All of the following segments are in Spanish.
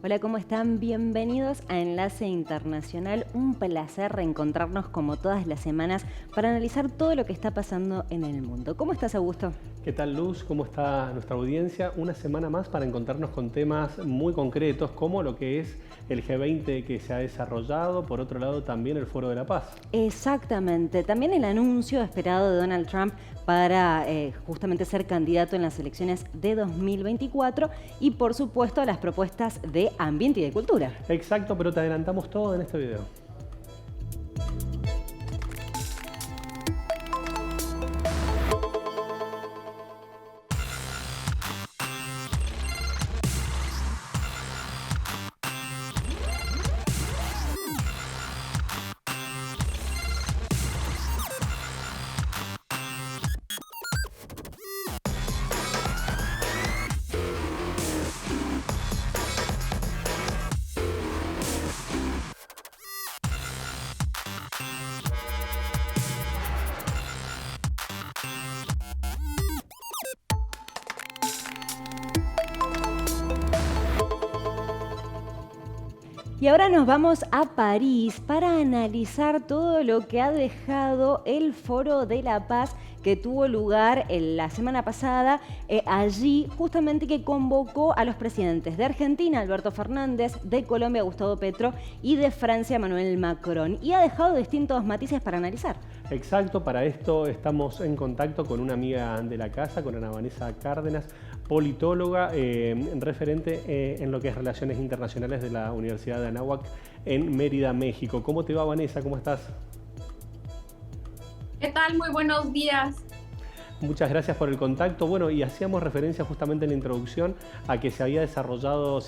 Hola, ¿cómo están? Bienvenidos a Enlace Internacional. Un placer reencontrarnos como todas las semanas para analizar todo lo que está pasando en el mundo. ¿Cómo estás, Augusto? ¿Qué tal, Luz? ¿Cómo está nuestra audiencia? Una semana más para encontrarnos con temas muy concretos como lo que es el G20 que se ha desarrollado, por otro lado también el Foro de la Paz. Exactamente. También el anuncio esperado de Donald Trump para justamente ser candidato en las elecciones de 2024 y por supuesto las propuestas de ambiente y de cultura. Exacto, pero te adelantamos todo en este video. Y ahora nos vamos a París para analizar todo lo que ha dejado el Foro de la Paz que tuvo lugar la semana pasada, allí justamente que convocó a los presidentes de Argentina, Alberto Fernández, de Colombia, Gustavo Petro, y de Francia, Emmanuel Macron, y ha dejado distintos matices para analizar. Exacto, para esto estamos en contacto con una amiga de la casa, con Ana Vanessa Cárdenas, politóloga, referente en lo que es Relaciones Internacionales de la Universidad de Anáhuac en Mérida, México. ¿Cómo te va, Vanessa? ¿Cómo estás? ¿Qué tal? Muy buenos días. Muchas gracias por el contacto. Bueno, y hacíamos referencia justamente en la introducción a que se ha desarrollado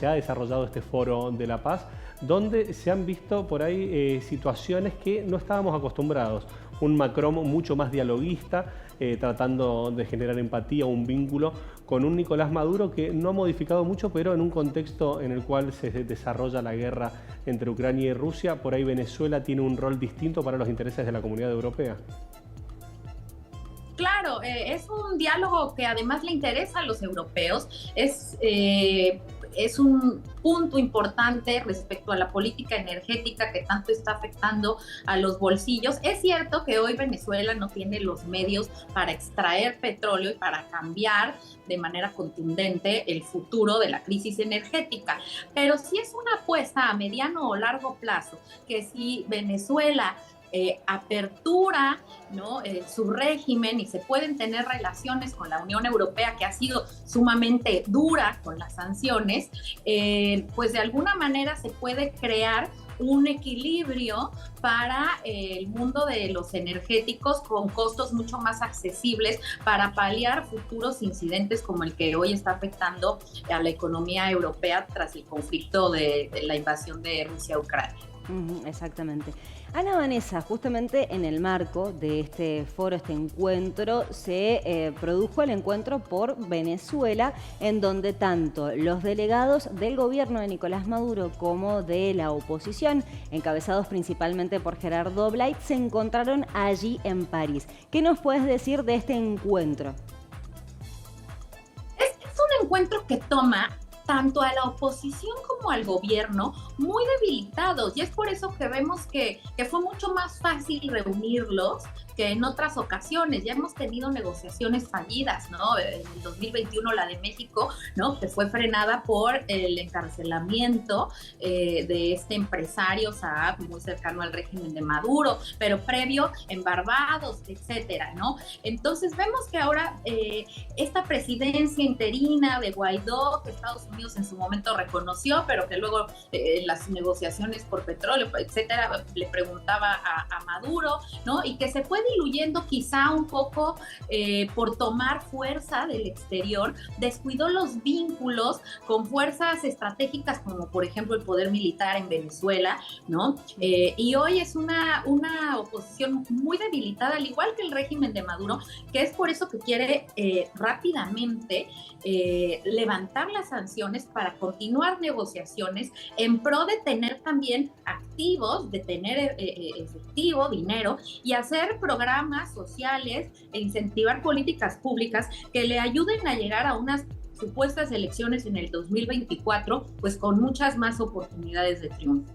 este Foro de la Paz, donde se han visto por ahí situaciones que no estábamos acostumbrados. Un Macron mucho más dialoguista, tratando de generar empatía, un vínculo con un Nicolás Maduro que no ha modificado mucho, pero en un contexto en el cual se desarrolla la guerra entre Ucrania y Rusia, por ahí Venezuela tiene un rol distinto para los intereses de la comunidad europea. Claro, es un diálogo que además le interesa a los europeos, es un punto importante respecto a la política energética que tanto está afectando a los bolsillos. Es cierto que hoy Venezuela no tiene los medios para extraer petróleo y para cambiar de manera contundente el futuro de la crisis energética, pero sí es una apuesta a mediano o largo plazo que si Venezuela apertura, ¿no? Su régimen y se pueden tener relaciones con la Unión Europea, que ha sido sumamente dura con las sanciones, pues de alguna manera se puede crear un equilibrio para el mundo de los energéticos con costos mucho más accesibles para paliar futuros incidentes como el que hoy está afectando a la economía europea tras el conflicto de la invasión de Rusia a Ucrania. Exactamente. Ana Vanessa, justamente en el marco de este foro, este encuentro, se produjo el encuentro por Venezuela, en donde tanto los delegados del gobierno de Nicolás Maduro como de la oposición, encabezados principalmente por Gerardo Blay, se encontraron allí en París. ¿Qué nos puedes decir de este encuentro? Es un encuentro que toma tanto a la oposición como al gobierno muy debilitados, y es por eso que vemos que fue mucho más fácil reunirlos que en otras ocasiones. Ya hemos tenido negociaciones fallidas, ¿no? En el 2021 la de México, ¿no? Que fue frenada por el encarcelamiento de este empresario Saab, muy cercano al régimen de Maduro, pero previo en Barbados, etcétera, ¿no? Entonces vemos que ahora esta presidencia interina de Guaidó, que Estados Unidos en su momento reconoció, pero que luego las negociaciones por petróleo, etcétera, le preguntaba a Maduro, ¿no? Y que se puede diluyendo quizá un poco por tomar fuerza del exterior, descuidó los vínculos con fuerzas estratégicas como por ejemplo el poder militar en Venezuela, ¿no? Y hoy es una oposición muy debilitada, al igual que el régimen de Maduro, que es por eso que quiere rápidamente levantar las sanciones para continuar negociaciones en pro de tener también activos, de tener efectivo, dinero, y hacer programas sociales e incentivar políticas públicas que le ayuden a llegar a unas supuestas elecciones en el 2024, pues con muchas más oportunidades de triunfo.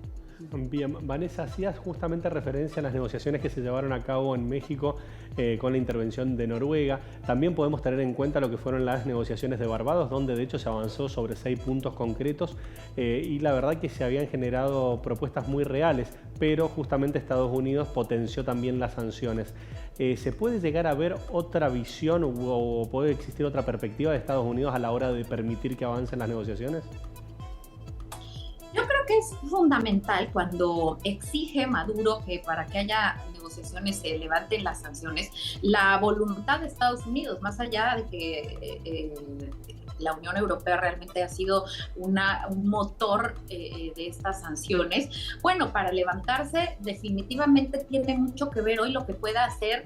Bien, Vanessa, hacías justamente referencia a las negociaciones que se llevaron a cabo en México con la intervención de Noruega. También podemos tener en cuenta lo que fueron las negociaciones de Barbados, donde de hecho se avanzó sobre 6 puntos concretos y la verdad que se habían generado propuestas muy reales, pero justamente Estados Unidos potenció también las sanciones. ¿Se puede llegar a ver otra visión o puede existir otra perspectiva de Estados Unidos a la hora de permitir que avancen las negociaciones? Yo creo que es fundamental cuando exige Maduro que para que haya negociaciones se levanten las sanciones, la voluntad de Estados Unidos, más allá de que la Unión Europea realmente ha sido un motor de estas sanciones. Bueno, para levantarse definitivamente tiene mucho que ver hoy lo que pueda hacer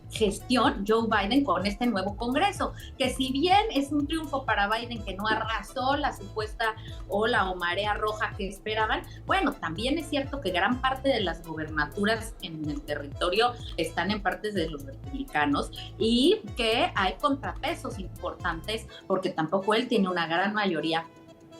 gestión Joe Biden con este nuevo Congreso, que si bien es un triunfo para Biden que no arrasó la supuesta ola o marea roja que esperaban, bueno, también es cierto que gran parte de las gobernaturas en el territorio están en partes de los republicanos y que hay contrapesos importantes porque tampoco él tiene una gran mayoría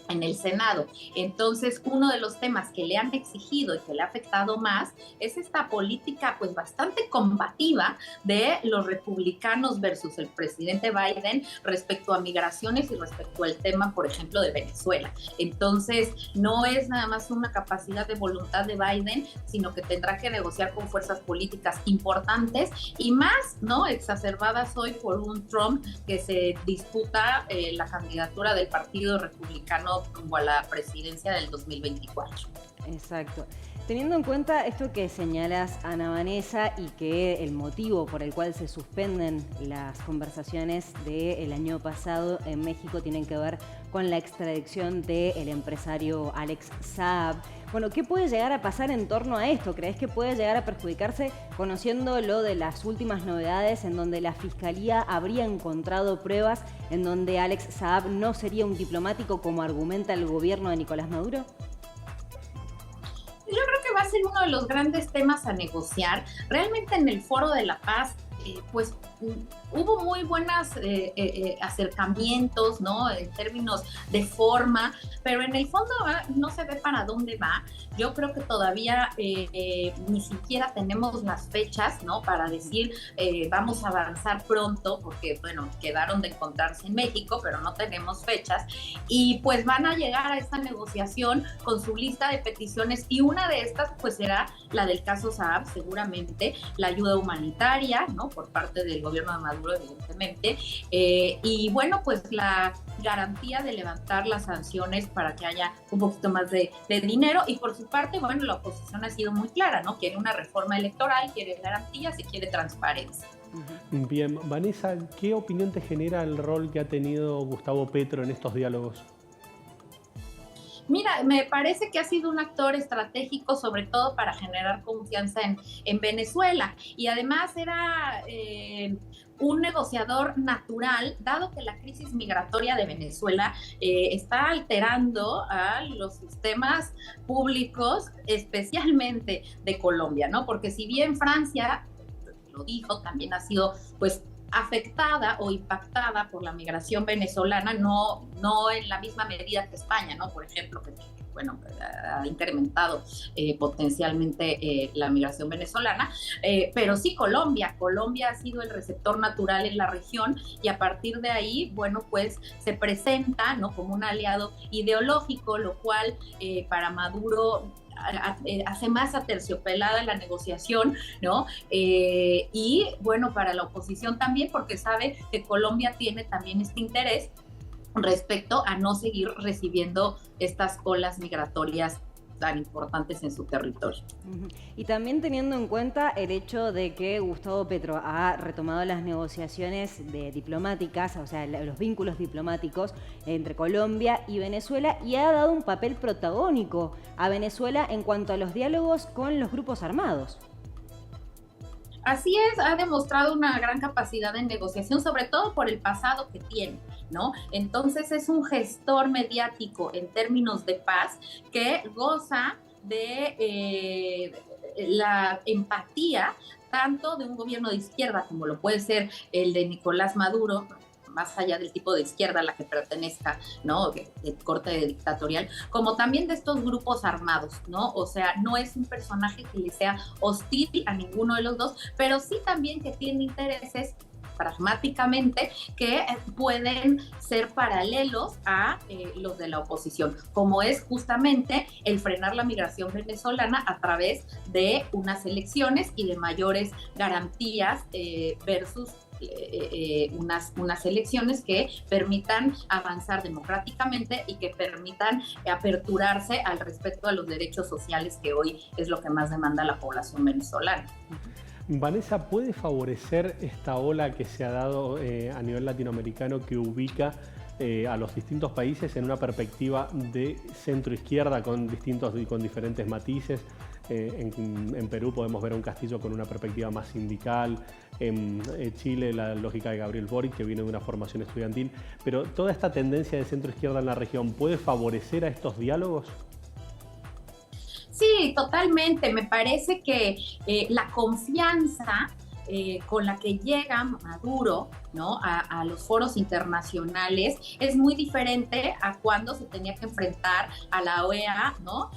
en el Senado. Entonces, uno de los temas que le han exigido y que le ha afectado más es esta política pues bastante combativa de los republicanos versus el presidente Biden respecto a migraciones y respecto al tema, por ejemplo, de Venezuela. Entonces, no es nada más una capacidad de voluntad de Biden, sino que tendrá que negociar con fuerzas políticas importantes y más, ¿no?, exacerbadas hoy por un Trump que se disputa la candidatura del Partido Republicano rumbo a la presidencia del 2024. Exacto. Teniendo en cuenta esto que señalas, Ana Vanessa, y que el motivo por el cual se suspenden las conversaciones del año pasado en México tienen que ver con la extradición del empresario Alex Saab. Bueno, ¿qué puede llegar a pasar en torno a esto? ¿Crees que puede llegar a perjudicarse conociendo lo de las últimas novedades en donde la Fiscalía habría encontrado pruebas en donde Alex Saab no sería un diplomático como argumenta el gobierno de Nicolás Maduro? Yo creo que va a ser uno de los grandes temas a negociar. Realmente en el Foro de la Paz, pues hubo muy buenos acercamientos, ¿no?, en términos de forma, pero en el fondo no se ve para dónde va. Yo creo que todavía ni siquiera tenemos las fechas, ¿no?, para decir vamos a avanzar pronto, porque, bueno, quedaron de encontrarse en México, pero no tenemos fechas, y pues van a llegar a esta negociación con su lista de peticiones, y una de estas pues será la del caso Saab, seguramente, la ayuda humanitaria, ¿no?, por parte del gobierno de Maduro, evidentemente, y bueno, pues la garantía de levantar las sanciones para que haya un poquito más de dinero, y por su parte, bueno, la oposición ha sido muy clara, ¿no? Quiere una reforma electoral, quiere garantías y quiere transparencia. Bien, Vanessa, ¿qué opinión te genera el rol que ha tenido Gustavo Petro en estos diálogos? Mira, me parece que ha sido un actor estratégico, sobre todo para generar confianza en Venezuela. Y además era un negociador natural, dado que la crisis migratoria de Venezuela está alterando a los sistemas públicos, especialmente de Colombia, ¿no? Porque si bien Francia, lo dijo, también ha sido, pues, afectada o impactada por la migración venezolana, no en la misma medida que España, ¿no? Por ejemplo, que bueno, ha incrementado potencialmente la migración venezolana, pero sí Colombia ha sido el receptor natural en la región y a partir de ahí, bueno, pues se presenta, ¿no?, como un aliado ideológico, lo cual para Maduro hace más aterciopelada la negociación, ¿no? Y bueno, para la oposición también, porque sabe que Colombia tiene también este interés respecto a no seguir recibiendo estas olas migratorias tan importantes en su territorio. Y también teniendo en cuenta el hecho de que Gustavo Petro ha retomado las negociaciones diplomáticas, o sea, los vínculos diplomáticos entre Colombia y Venezuela, y ha dado un papel protagónico a Venezuela en cuanto a los diálogos con los grupos armados. Así es, ha demostrado una gran capacidad de negociación, sobre todo por el pasado que tiene, ¿no? Entonces es un gestor mediático en términos de paz que goza de la empatía tanto de un gobierno de izquierda como lo puede ser el de Nicolás Maduro, más allá del tipo de izquierda a la que pertenezca, ¿no? De corte dictatorial, como también de estos grupos armados, ¿no? O sea, no es un personaje que le sea hostil a ninguno de los dos, pero sí también que tiene intereses pragmáticamente que pueden ser paralelos a los de la oposición, como es justamente el frenar la migración venezolana a través de unas elecciones y de mayores garantías versus unas elecciones que permitan avanzar democráticamente y que permitan aperturarse al respeto a los derechos sociales, que hoy es lo que más demanda la población venezolana. Vanessa, ¿puede favorecer esta ola que se ha dado a nivel latinoamericano que ubica a los distintos países en una perspectiva de centro-izquierda con diferentes matices? En Perú podemos ver a un Castillo con una perspectiva más sindical, en Chile la lógica de Gabriel Boric, que viene de una formación estudiantil, pero toda esta tendencia de centro-izquierda en la región, ¿puede favorecer a estos diálogos? Sí, totalmente. Me parece que la confianza con la que llega Maduro, ¿no? a los foros internacionales es muy diferente a cuando se tenía que enfrentar a la OEA, ¿no?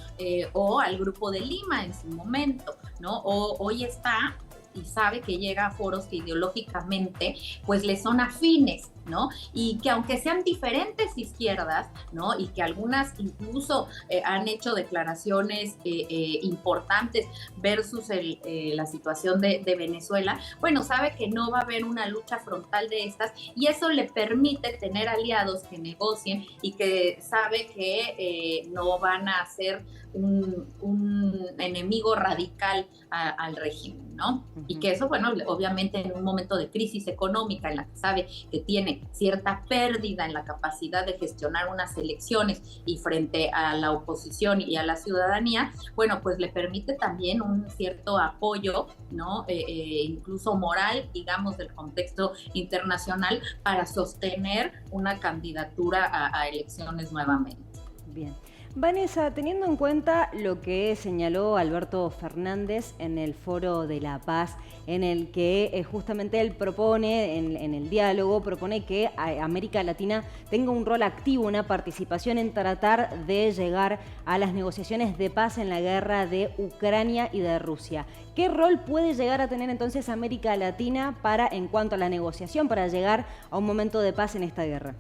O al Grupo de Lima en su momento, ¿no? Hoy está y sabe que llega a foros que ideológicamente pues le son afines, ¿no? Y que aunque sean diferentes izquierdas, ¿no? Y que algunas incluso han hecho declaraciones importantes versus la situación de Venezuela, bueno, sabe que no va a haber una lucha frontal de estas y eso le permite tener aliados que negocien y que sabe que no van a ser un enemigo radical al régimen, ¿no? Uh-huh. Y que eso, bueno, obviamente en un momento de crisis económica en la que sabe que tiene cierta pérdida en la capacidad de gestionar unas elecciones y frente a la oposición y a la ciudadanía, bueno, pues le permite también un cierto apoyo, ¿no? Incluso moral, digamos, del contexto internacional para sostener una candidatura a elecciones nuevamente. Bien. Vanessa, teniendo en cuenta lo que señaló Alberto Fernández en el Foro de la Paz, en el que justamente él propone, en el diálogo, propone que América Latina tenga un rol activo, una participación en tratar de llegar a las negociaciones de paz en la guerra de Ucrania y de Rusia. ¿Qué rol puede llegar a tener entonces América Latina en cuanto a la negociación, para llegar a un momento de paz en esta guerra?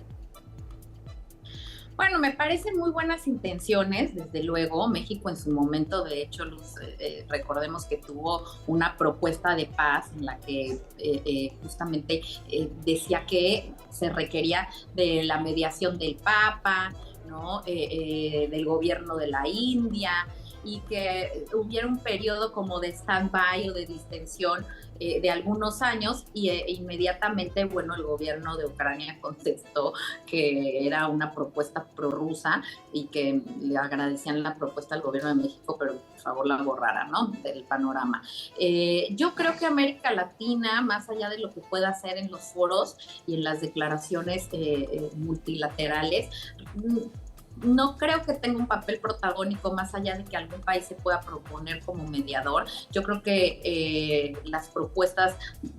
Bueno, me parecen muy buenas intenciones, desde luego. México en su momento, de hecho, recordemos que tuvo una propuesta de paz en la que justamente decía que se requería de la mediación del Papa, ¿no? Del gobierno de la India, y que hubiera un periodo como de stand-by o de distensión de algunos años y inmediatamente, bueno, el gobierno de Ucrania contestó que era una propuesta prorrusa y que le agradecían la propuesta al gobierno de México, pero por favor la borrara, ¿no?, del panorama. Yo creo que América Latina, más allá de lo que pueda hacer en los foros y en las declaraciones multilaterales, no creo que tenga un papel protagónico más allá de que algún país se pueda proponer como mediador. Yo creo que las propuestas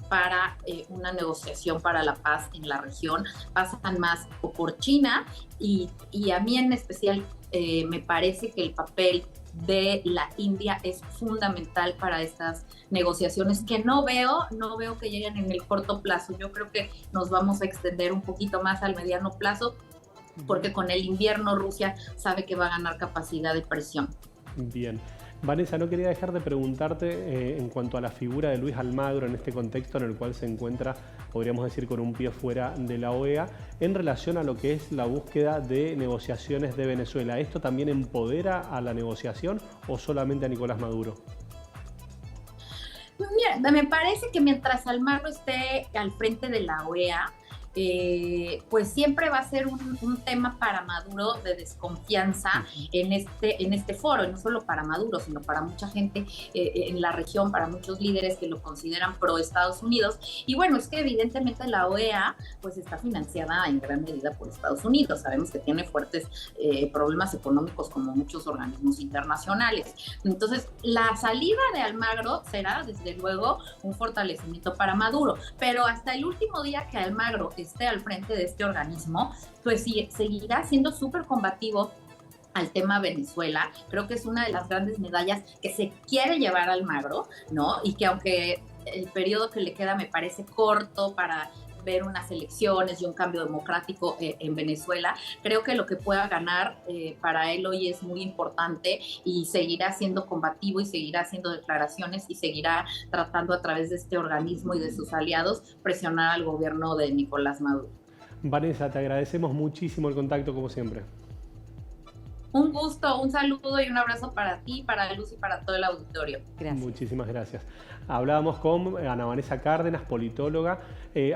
para una negociación para la paz en la región pasan más por China y a mí en especial me parece que el papel de la India es fundamental para estas negociaciones que no veo que lleguen en el corto plazo. Yo creo que nos vamos a extender un poquito más al mediano plazo, porque con el invierno Rusia sabe que va a ganar capacidad de presión. Bien. Vanessa, no quería dejar de preguntarte en cuanto a la figura de Luis Almagro en este contexto en el cual se encuentra, podríamos decir, con un pie fuera de la OEA, en relación a lo que es la búsqueda de negociaciones de Venezuela. ¿Esto también empodera a la negociación o solamente a Nicolás Maduro? Mira, me parece que mientras Almagro esté al frente de la OEA, pues siempre va a ser un tema para Maduro de desconfianza en este foro, y no solo para Maduro, sino para mucha gente en la región, para muchos líderes que lo consideran pro Estados Unidos. Y bueno, es que evidentemente la OEA pues está financiada en gran medida por Estados Unidos. Sabemos que tiene fuertes problemas económicos como muchos organismos internacionales. Entonces, la salida de Almagro será desde luego un fortalecimiento para Maduro, pero hasta el último día que Almagro que esté al frente de este organismo, pues sí, seguirá siendo súper combativo al tema Venezuela. Creo que es una de las grandes medallas que se quiere llevar Almagro, ¿no? Y que aunque el periodo que le queda me parece corto para ver unas elecciones y un cambio democrático en Venezuela, creo que lo que pueda ganar para él hoy es muy importante y seguirá siendo combativo y seguirá haciendo declaraciones y seguirá tratando a través de este organismo y de sus aliados presionar al gobierno de Nicolás Maduro. Vanessa, te agradecemos muchísimo el contacto como siempre. Un gusto, un saludo y un abrazo para ti, para Luz y para todo el auditorio. Gracias. Muchísimas gracias. Hablábamos con Ana Vanessa Cárdenas, politóloga,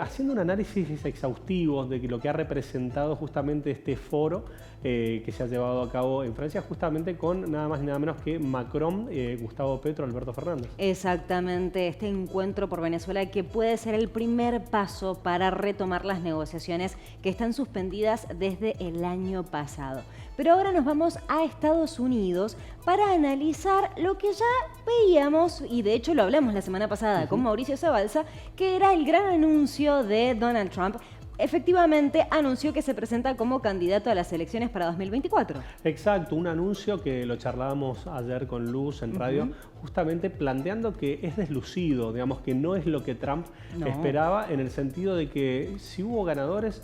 haciendo un análisis exhaustivo de lo que ha representado justamente este foro que se ha llevado a cabo en Francia, justamente con nada más y nada menos que Macron, Gustavo Petro, Alberto Fernández. Exactamente, este encuentro por Venezuela que puede ser el primer paso para retomar las negociaciones que están suspendidas desde el año pasado. Pero ahora nos vamos a Estados Unidos para analizar lo que ya veíamos, y de hecho lo hablamos la semana pasada con Mauricio Zabalza, que era el gran anuncio de Donald Trump. Efectivamente, anunció que se presenta como candidato a las elecciones para 2024. Exacto, un anuncio que lo charlábamos ayer con Luz en radio, justamente planteando que es deslucido, digamos que no es lo que Trump esperaba, en el sentido de que si hubo ganadores,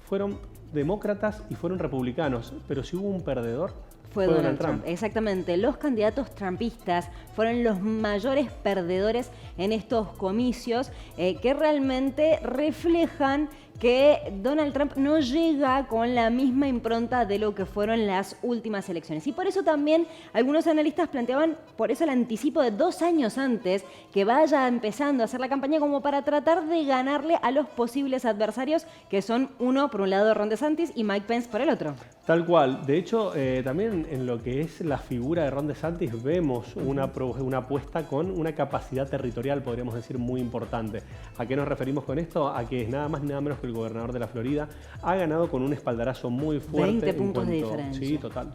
fueron demócratas y fueron republicanos, pero si hubo un perdedor, fue Donald Trump. Exactamente. Los candidatos trumpistas fueron los mayores perdedores en estos comicios que realmente reflejan que Donald Trump no llega con la misma impronta de lo que fueron las últimas elecciones. Y por eso también algunos analistas planteaban, por eso el anticipo de 2 años antes, que vaya empezando a hacer la campaña como para tratar de ganarle a los posibles adversarios, que son uno por un lado Ron DeSantis y Mike Pence por el otro. Tal cual. De hecho, también en lo que es la figura de Ron DeSantis vemos una apuesta con una capacidad territorial, podríamos decir, muy importante. ¿A qué nos referimos con esto? A que es nada más ni nada menos que el gobernador de la Florida ha ganado con un espaldarazo muy fuerte. 20 puntos de diferencia. Sí, total.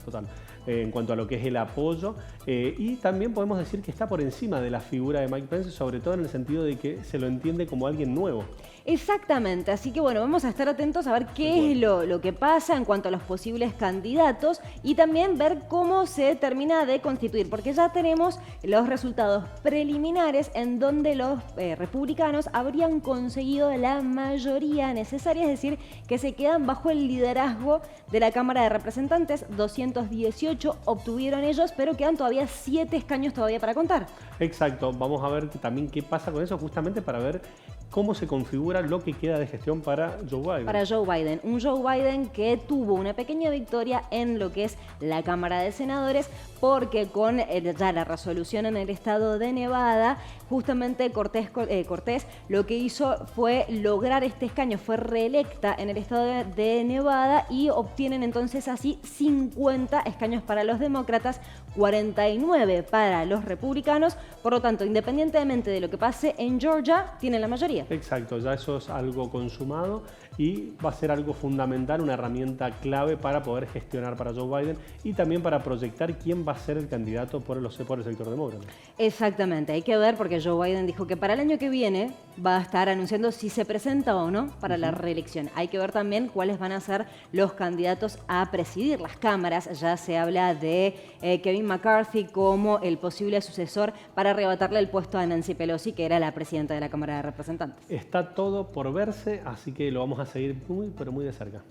En cuanto a lo que es el apoyo. Y también podemos decir que está por encima de la figura de Mike Pence, sobre todo en el sentido de que se lo entiende como alguien nuevo. Exactamente, así que bueno, vamos a estar atentos a ver qué es lo que pasa en cuanto a los posibles candidatos y también ver cómo se termina de constituir, porque ya tenemos los resultados preliminares en donde los republicanos habrían conseguido la mayoría necesaria, es decir, que se quedan bajo el liderazgo de la Cámara de Representantes. 218 obtuvieron ellos, pero quedan todavía 7 escaños todavía para contar. Exacto, vamos a ver también qué pasa con eso, justamente para ver cómo se configura lo que queda de gestión para Joe Biden. Para Joe Biden. Un Joe Biden que tuvo una pequeña victoria en lo que es la Cámara de Senadores, porque con ya la resolución en el estado de Nevada, justamente Cortés lo que hizo fue lograr este escaño, fue reelecta en el estado de Nevada y obtienen entonces así 50 escaños para los demócratas, 49 para los republicanos. Por lo tanto, independientemente de lo que pase en Georgia, tienen la mayoría. Exacto, ya eso es algo consumado y va a ser algo fundamental, una herramienta clave para poder gestionar para Joe Biden y también para proyectar quién va a ser el candidato por el sector demócrata. Exactamente, hay que ver porque Joe Biden dijo que para el año que viene va a estar anunciando si se presenta o no para la reelección. Hay que ver también cuáles van a ser los candidatos a presidir las cámaras. Ya se habla de Kevin McCarthy como el posible sucesor para arrebatarle el puesto a Nancy Pelosi, que era la presidenta de la Cámara de Representantes. Está todo por verse, así que lo vamos a seguir muy, pero muy de cerca.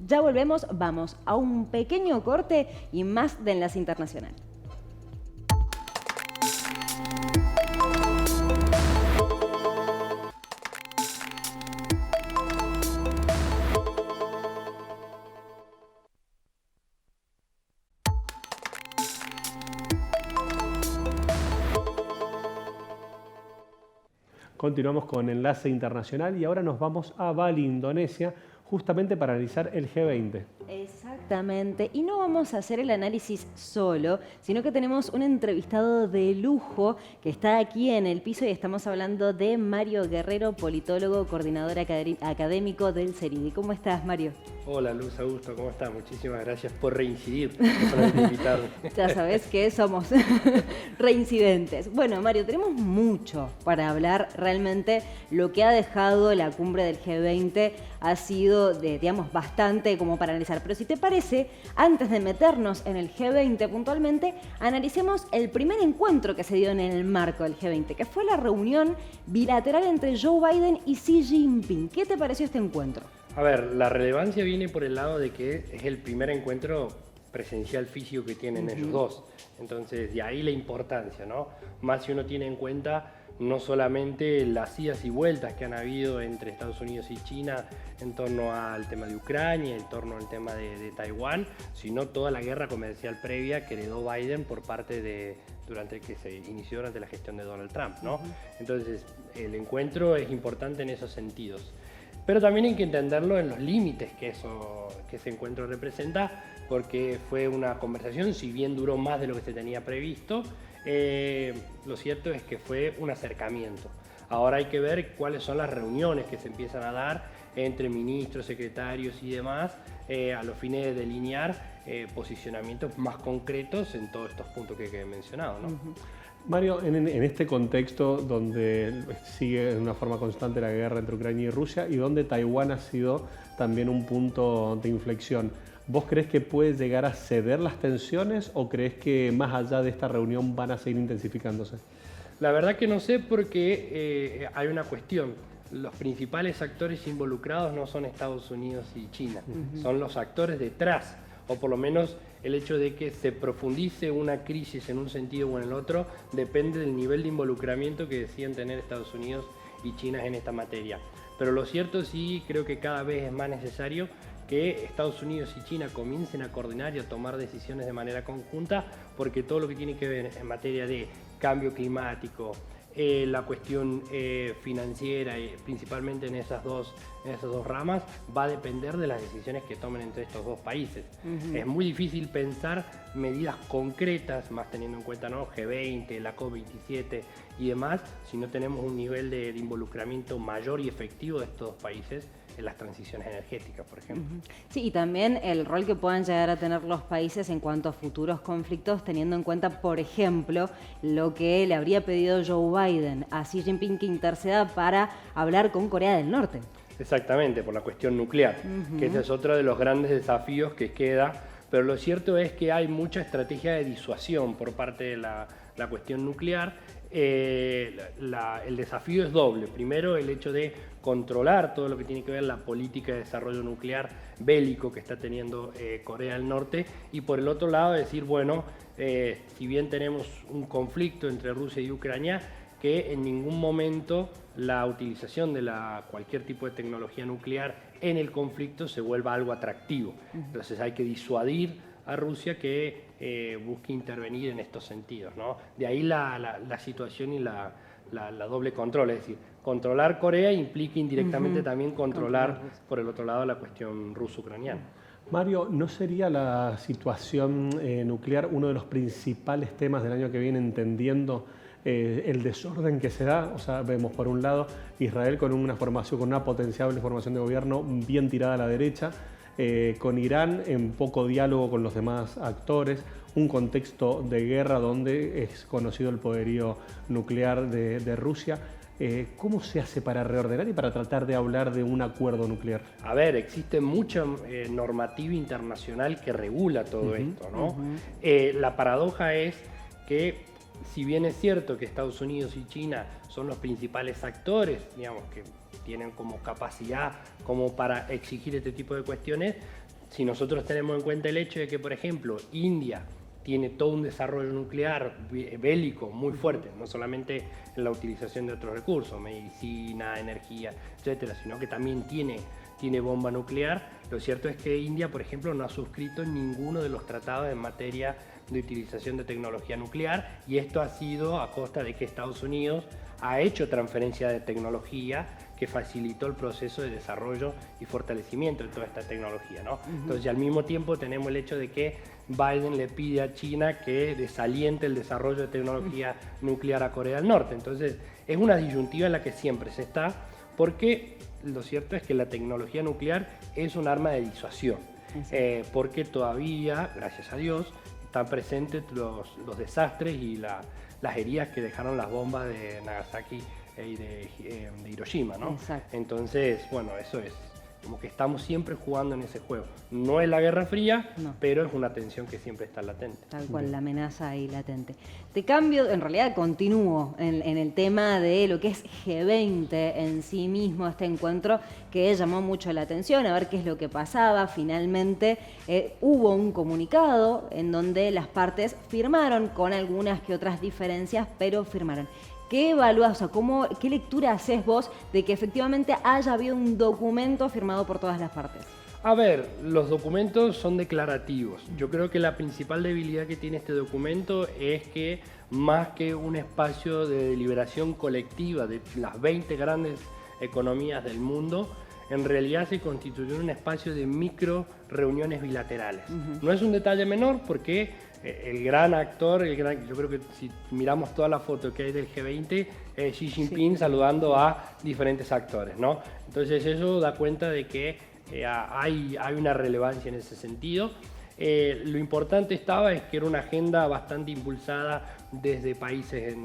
Ya volvemos, vamos a un pequeño corte y más de Enlace Internacional. Continuamos con Enlace Internacional y ahora nos vamos a Bali, Indonesia, justamente para analizar el G20. Exactamente, y no vamos a hacer el análisis solo, sino que tenemos un entrevistado de lujo que está aquí en el piso y estamos hablando de Mario Guerrero, politólogo, coordinador académico del CERIDI. ¿Cómo estás, Mario? Hola, Luz, Augusto, ¿cómo estás? Muchísimas gracias por reincidir, por invitarme. Ya sabes que somos reincidentes. Bueno, Mario, tenemos mucho para hablar. Realmente lo que ha dejado la cumbre del G20 ha sido, digamos, bastante como para analizar. Pero si te parece, antes de meternos en el G20 puntualmente, analicemos el primer encuentro que se dio en el marco del G20, que fue la reunión bilateral entre Joe Biden y Xi Jinping. ¿Qué te pareció este encuentro? A ver, la relevancia viene por el lado de que es el primer encuentro presencial físico que tienen ellos dos. Entonces, de ahí la importancia, ¿no? Más si uno tiene en cuenta no solamente las idas y vueltas que han habido entre Estados Unidos y China en torno al tema de Ucrania, en torno al tema de Taiwán, sino toda la guerra comercial previa que heredó Biden por parte que se inició durante la gestión de Donald Trump, ¿no? Entonces, el encuentro es importante en esos sentidos. Pero también hay que entenderlo en los límites que ese encuentro representa, porque fue una conversación, si bien duró más de lo que se tenía previsto, lo cierto es que fue un acercamiento. Ahora hay que ver cuáles son las reuniones que se empiezan a dar entre ministros, secretarios y demás, a los fines de delinear posicionamientos más concretos en todos estos puntos que he mencionado, ¿no? Mario, en este contexto donde sigue de una forma constante la guerra entre Ucrania y Rusia y donde Taiwán ha sido también un punto de inflexión, ¿vos crees que puede llegar a ceder las tensiones o crees que más allá de esta reunión van a seguir intensificándose? La verdad que no sé, porque hay una cuestión. Los principales actores involucrados no son Estados Unidos y China, son los actores detrás, o por lo menos el hecho de que se profundice una crisis en un sentido o en el otro depende del nivel de involucramiento que deciden tener Estados Unidos y China en esta materia. Pero lo cierto sí, creo que cada vez es más necesario que Estados Unidos y China comiencen a coordinar y a tomar decisiones de manera conjunta, porque todo lo que tiene que ver en materia de cambio climático, la cuestión financiera, principalmente en esas dos ramas, va a depender de las decisiones que tomen entre estos dos países. Es muy difícil pensar medidas concretas, más teniendo en cuenta, ¿no?, G20, la COP27 y demás, si no tenemos un nivel de involucramiento mayor y efectivo de estos dos países en las transiciones energéticas, por ejemplo. Sí, y también el rol que puedan llegar a tener los países en cuanto a futuros conflictos, teniendo en cuenta, por ejemplo, lo que le habría pedido Joe Biden a Xi Jinping que interceda para hablar con Corea del Norte. Exactamente, por la cuestión nuclear, que ese es otro de los grandes desafíos que queda, pero lo cierto es que hay mucha estrategia de disuasión por parte de la cuestión nuclear. El desafío es doble. Primero, el hecho de controlar todo lo que tiene que ver la política de desarrollo nuclear bélico que está teniendo Corea del Norte, y por el otro lado decir, bueno, si bien tenemos un conflicto entre Rusia y Ucrania, que en ningún momento la utilización de cualquier tipo de tecnología nuclear en el conflicto se vuelva algo atractivo. Entonces hay que disuadir a Rusia que busque intervenir en estos sentidos, ¿no? De ahí la situación y la doble control, es decir, controlar Corea implica indirectamente también controlar por el otro lado la cuestión ruso-ucraniana. Mario, ¿no sería la situación nuclear uno de los principales temas del año que viene, entendiendo el desorden que se da? O sea, vemos por un lado Israel con una potencial formación de gobierno bien tirada a la derecha, con Irán en poco diálogo con los demás actores, un contexto de guerra donde es conocido el poderío nuclear de Rusia. ¿Cómo se hace para reordenar y para tratar de hablar de un acuerdo nuclear? A ver, existe mucha normativa internacional que regula todo esto, ¿no? La paradoja es que, si bien es cierto que Estados Unidos y China son los principales actores, digamos, que tienen como capacidad como para exigir este tipo de cuestiones, si nosotros tenemos en cuenta el hecho de que, por ejemplo, India tiene todo un desarrollo nuclear bélico muy fuerte, no solamente en la utilización de otros recursos, medicina, energía, etcétera, sino que también tiene tiene bomba nuclear. Lo cierto es que India, por ejemplo, no ha suscrito ninguno de los tratados en materia de utilización de tecnología nuclear, y esto ha sido a costa de que Estados Unidos ha hecho transferencia de tecnología que facilitó el proceso de desarrollo y fortalecimiento de toda esta tecnología, ¿no? Entonces, al mismo tiempo tenemos el hecho de que Biden le pide a China que desaliente el desarrollo de tecnología nuclear a Corea del Norte. Entonces, es una disyuntiva en la que siempre se está, porque lo cierto es que la tecnología nuclear es un arma de disuasión, porque todavía, gracias a Dios, están presentes los desastres y las heridas que dejaron las bombas de Nagasaki y de Hiroshima, ¿no? Exacto. Entonces, bueno, eso es como que estamos siempre jugando en ese juego. No es la Guerra Fría, no, pero es una tensión que siempre está latente. Tal cual, la amenaza ahí latente. Te cambio, en realidad continúo en el tema de lo que es G20 en sí mismo, este encuentro que llamó mucho la atención, a ver qué es lo que pasaba. Finalmente hubo un comunicado en donde las partes firmaron con algunas que otras diferencias, pero firmaron. ¿Qué evalúas, o sea, qué lectura haces vos de que efectivamente haya habido un documento firmado por todas las partes? A ver, los documentos son declarativos. Yo creo que la principal debilidad que tiene este documento es que, más que un espacio de deliberación colectiva de las 20 grandes economías del mundo, en realidad se constituyó un espacio de micro reuniones bilaterales. No es un detalle menor, porque el gran actor, yo creo que si miramos toda la foto que hay del G20, es Xi Jinping saludando a diferentes actores, ¿no? Entonces eso da cuenta de que hay una relevancia en ese sentido. Lo importante es que era una agenda bastante impulsada desde países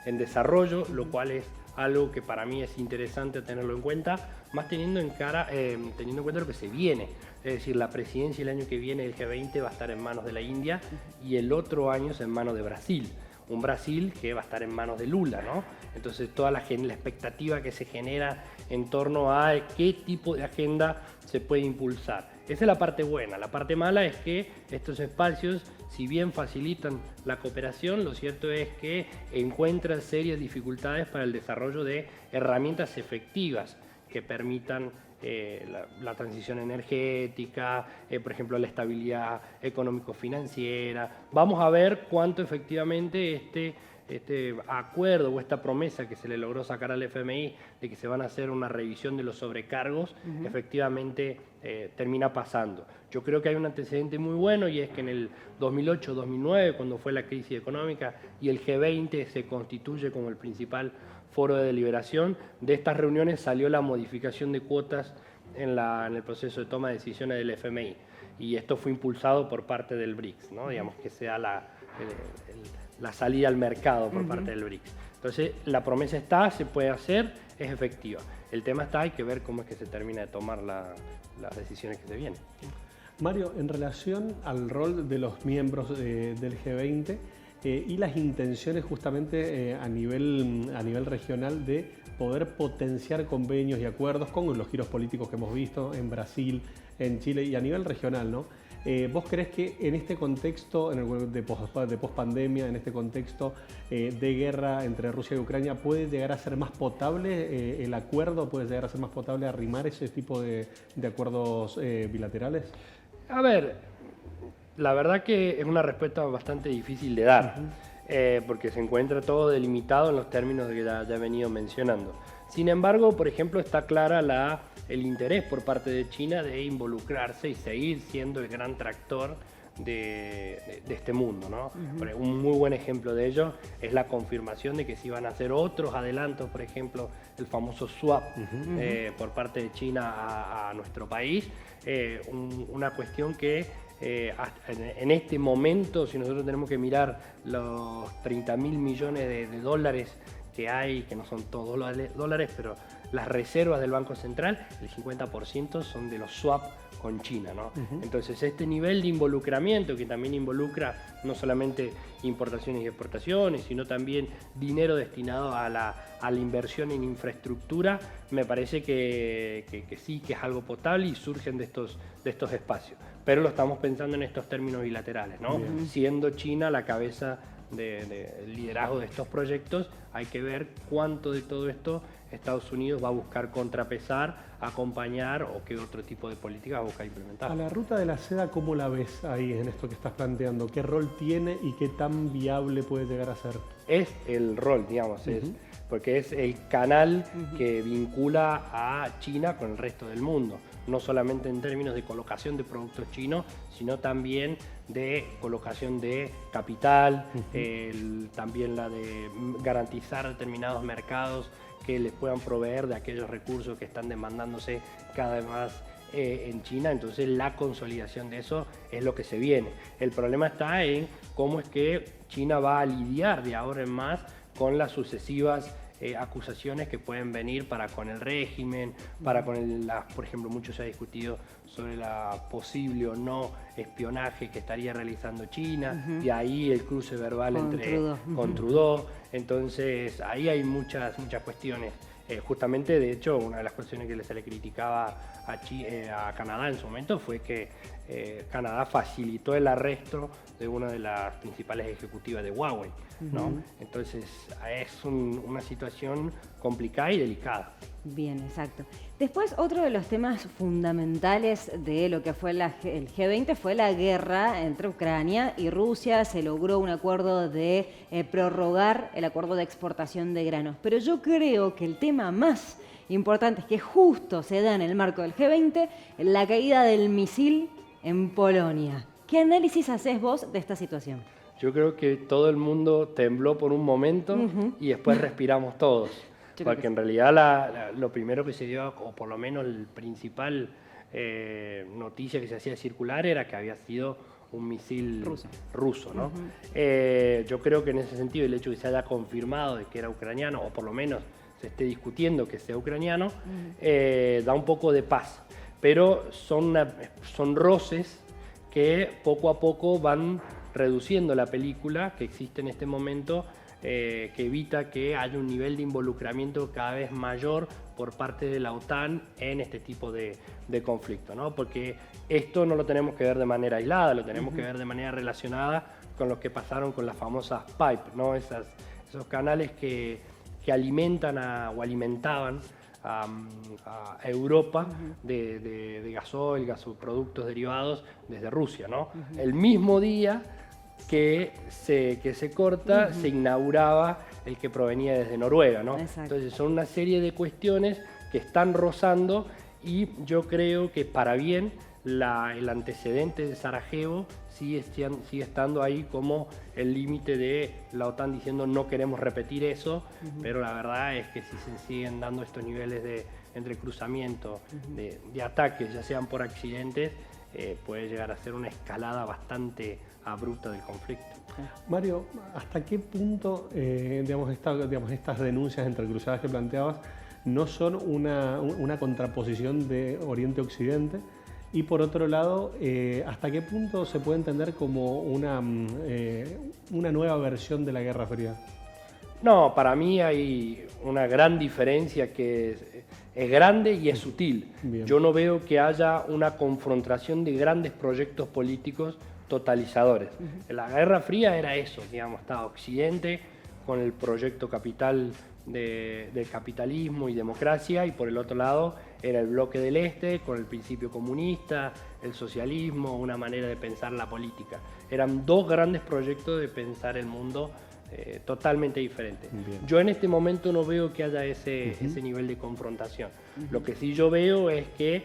en desarrollo, lo cual es algo que para mí es interesante tenerlo en cuenta, más teniendo en cuenta lo que se viene. Es decir, la presidencia el año que viene del G20 va a estar en manos de la India y el otro año es en manos de Brasil. Un Brasil que va a estar en manos de Lula, ¿no? Entonces toda la expectativa que se genera en torno a qué tipo de agenda se puede impulsar. Esa es la parte buena. La parte mala es que estos espacios, si bien facilitan la cooperación, lo cierto es que encuentran serias dificultades para el desarrollo de herramientas efectivas que permitan la transición energética, por ejemplo, la estabilidad económico-financiera. Vamos a ver cuánto efectivamente este acuerdo o esta promesa que se le logró sacar al FMI de que se van a hacer una revisión de los sobrecargos, efectivamente termina pasando. Yo creo que hay un antecedente muy bueno, y es que en el 2008-2009, cuando fue la crisis económica y el G20 se constituye como el principal foro de deliberación, de estas reuniones salió la modificación de cuotas en el proceso de toma de decisiones del FMI. Y esto fue impulsado por parte del BRICS, ¿no? Digamos que sea la salida al mercado por parte del BRICS. Entonces, la promesa está, se puede hacer, es efectiva. El tema está, hay que ver cómo es que se termina de tomar las decisiones que se vienen. Mario, en relación al rol de los miembros del G20 y las intenciones justamente a nivel regional de poder potenciar convenios y acuerdos con los giros políticos que hemos visto en Brasil, en Chile y a nivel regional, ¿no? ¿Vos creés que en este contexto de pospandemia, en este contexto de guerra entre Rusia y Ucrania, puede llegar a ser más potable el acuerdo, puede llegar a ser más potable arrimar ese tipo de acuerdos bilaterales? A ver, la verdad que es una respuesta bastante difícil de dar, porque se encuentra todo delimitado en los términos que ya he venido mencionando. Sin embargo, por ejemplo, está clara el interés por parte de China de involucrarse y seguir siendo el gran tractor de este mundo, ¿no? Un muy buen ejemplo de ello es la confirmación de que se iban a hacer otros adelantos, por ejemplo, el famoso swap por parte de China a nuestro país. Una cuestión que en este momento, si nosotros tenemos que mirar los 30.000 millones de dólares que hay, que no son todos los dólares, pero las reservas del Banco Central, el 50% son de los swap con China, ¿no? Entonces, este nivel de involucramiento, que también involucra no solamente importaciones y exportaciones, sino también dinero destinado a la inversión en infraestructura, me parece que sí, que es algo potable y surgen de estos espacios. Pero lo estamos pensando en estos términos bilaterales, ¿no? Siendo China la cabeza de liderazgo de estos proyectos, hay que ver cuánto de todo esto Estados Unidos va a buscar contrapesar, acompañar o qué otro tipo de política va a buscar implementar. A la ruta de la seda, ¿cómo la ves ahí en esto que estás planteando? ¿Qué rol tiene y qué tan viable puede llegar a ser? Es el rol, digamos, porque es el canal que vincula a China con el resto del mundo, no solamente en términos de colocación de productos chinos, sino también de colocación de capital, también la de garantizar determinados mercados que les puedan proveer de aquellos recursos que están demandándose cada vez más en China. Entonces la consolidación de eso es lo que se viene. El problema está en cómo es que China va a lidiar de ahora en más con las sucesivas acusaciones que pueden venir para con el régimen, para con por ejemplo, mucho se ha discutido sobre la posible o no espionaje que estaría realizando China, de ahí el cruce verbal con Trudeau. Entonces ahí hay muchas cuestiones. Justamente, de hecho, una de las cuestiones que se le criticaba a Canadá en su momento fue que Canadá facilitó el arresto de una de las principales ejecutivas de Huawei, ¿no? Entonces es una situación complicada y delicada. Bien, exacto. Después, otro de los temas fundamentales de lo que fue el G20 fue la guerra entre Ucrania y Rusia. Se logró un acuerdo de prorrogar el acuerdo de exportación de granos. Pero yo creo que el tema más importante es que justo se da en el marco del G20 la caída del misil en Polonia. ¿Qué análisis haces vos de esta situación? Yo creo que todo el mundo tembló por un momento y después respiramos todos. Porque en realidad lo primero que se dio, o por lo menos el principal noticia que se hacía circular, era que había sido un misil ruso, ¿no? Yo creo que en ese sentido el hecho de que se haya confirmado de que era ucraniano, o por lo menos se esté discutiendo que sea ucraniano, da un poco de paz. Pero son roces que poco a poco van reduciendo la película que existe en este momento, que evita que haya un nivel de involucramiento cada vez mayor por parte de la OTAN en este tipo de conflicto, ¿no? Porque esto no lo tenemos que ver de manera aislada, lo tenemos que ver de manera relacionada con lo que pasaron con las famosas pipe, ¿no? Esos canales que alimentan o alimentaban a Europa de gasoil, gasoproductos derivados desde Rusia, ¿no? El mismo día que se corta, se inauguraba el que provenía desde Noruega, ¿no? Entonces son una serie de cuestiones que están rozando, y yo creo que para bien el antecedente de Sarajevo sigue estando ahí como el límite de la OTAN diciendo no queremos repetir eso, pero la verdad es que si se siguen dando estos niveles de entrecruzamiento, de ataques, ya sean por accidentes, puede llegar a ser una escalada bastante abrupta del conflicto. Mario, ¿hasta qué punto estas denuncias entrecruzadas que planteabas no son una contraposición de Oriente-Occidente? Y por otro lado, ¿hasta qué punto se puede entender como una nueva versión de la Guerra Fría? No, para mí hay una gran diferencia que es grande y es sutil. Bien. Yo no veo que haya una confrontación de grandes proyectos políticos totalizadores. La Guerra Fría era eso, digamos, estaba Occidente con el proyecto capital del capitalismo y democracia, y por el otro lado era el bloque del Este con el principio comunista, el socialismo, una manera de pensar la política. Eran dos grandes proyectos de pensar el mundo totalmente diferentes. Yo en este momento no veo que haya ese nivel de confrontación. Lo que sí yo veo es que